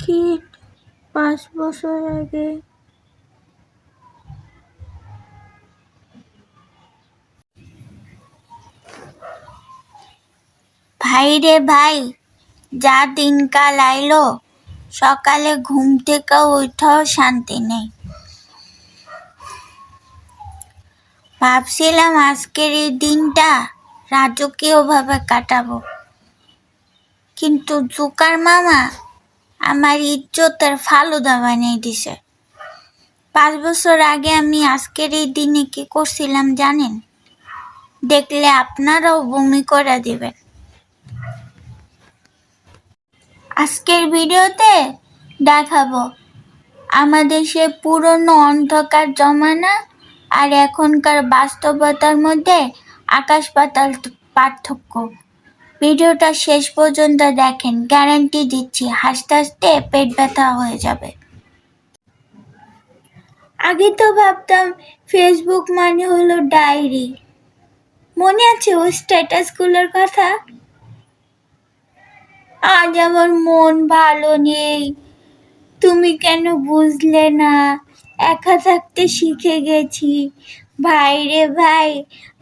ঠিক 5 বছর আগে। ভাই রে ভাই, যা দিনকাল আইলো, সকালে ঘুম থেকে উঠাও শান্তি নেই। ভাবছিলাম আজকের এই দিনটা রাজকীয়ভাবে কাটাবো, কিন্তু জোকার মামা আমার ইজ্জতের ফালুদা বানিয়ে দিছে। 5 বছর আগে আমি আজকের এই দিনে কি করছিলাম জানেন? দেখলে আপনারাও বমি করে দিবেন। আজকের ভিডিওতে দেখাবো আমাদের সে পুরনো অন্ধকার জমানা আর এখনকার বাস্তবতার মধ্যে আকাশ পাতাল পার্থক্য। ভিডিওটা শেষ পর্যন্ত দেখেন, গ্যারান্টি দিচ্ছি হাসতে হাসতে পেট ব্যথা হয়ে যাবে। আগে তো ভাবতাম ফেসবুক মানে হলো ডায়েরি। মনে আছে ওই স্ট্যাটাসগুলোর কথা? আজ আমার মন ভালো নেই, তুমি কেন বুঝলে না, একা থাকতে শিখে গেছি। ভাই রে ভাই,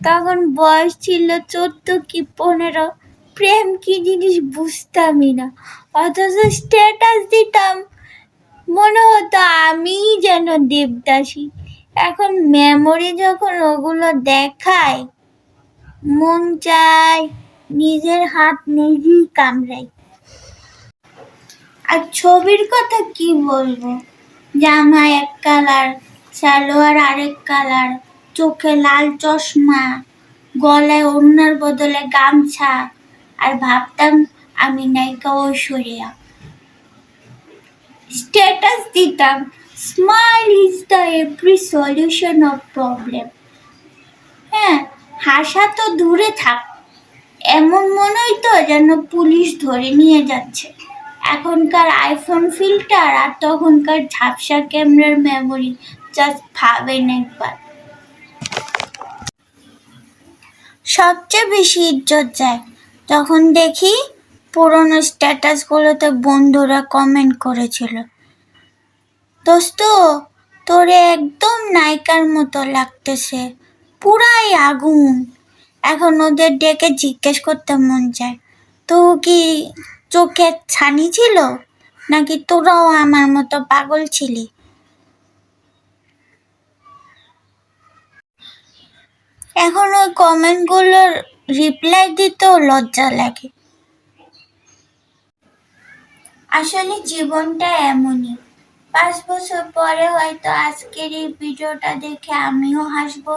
তখন বয়স ছিল 14 কি 15, প্রেম কি জিনিস বুঝতামই না, অথচ স্ট্যাটাস দিতাম মনে হতো আমিই যেন দেবদাসী। এখন মেমোরি যখন ওগুলো দেখায়, মন চায় নিজের হাত নিজেই কামড়াই। আর ছবির কথা কি বলবো, জামা এক কালার, সালোয়ার আরেক কালার, চোখে লাল চশমা, গলায় ওড়নার বদলে গামছা, আর ভাবতাম আমি নায়িকা ঐশ্বরিয়া। স্ট্যাটাস দিতাম smile is the every solution of problem. হ্যাঁ, হাসা তো দূরে থাক, এমন মনে হইতো যেন পুলিশ ধরে নিয়ে যাচ্ছে। এখনকার আইফোন ফিল্টার আর তখনকার ঝাপসা ক্যামেরার মেমোরি, জাস্ট ভাবেন একবার। সবচেয়ে বেশি ইজ্জত যায় তখন দেখি পুরনো স্ট্যাটাসগুলোতে বন্ধুরা কমেন্ট করেছিল, দোস্ত তোরে একদম নায়িকার মতো লাগতেছে, পুরাই আগুন। এখন ওদের ডেকে জিজ্ঞেস করতে মন চায়, তো কি চোখে ছানি ছিল, নাকি তোরাও আমার মতো পাগল ছিলি? এখন ওই কমেন্টগুলোর রিপ্লাই দিতেও লজ্জা লাগে। আসলে জীবনটা এমনই, 5 বছর পরে হয়তো আজকের এই ভিডিওটা দেখে আমিও হাসবো।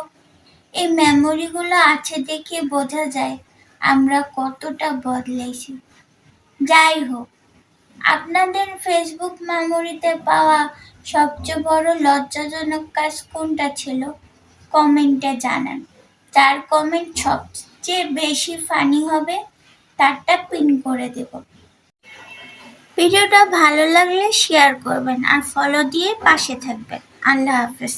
এই মেমোরিগুলো আছে দেখে বোঝা যায় আমরা কতটা বদলেছি। যাই হোক, আপনাদের ফেসবুক মেমোরিতে পাওয়া সবচেয়ে বড় লজ্জাজনক কাজ কোনটা ছিল কমেন্টে জানান। যার কমেন্ট সবচেয়ে বেশি ফানি হবে তারটা পিন করে দেব। ভিডিওটা ভালো লাগলে শেয়ার করবেন আর ফলো দিয়ে পাশে থাকবেন। আল্লাহ হাফেজ।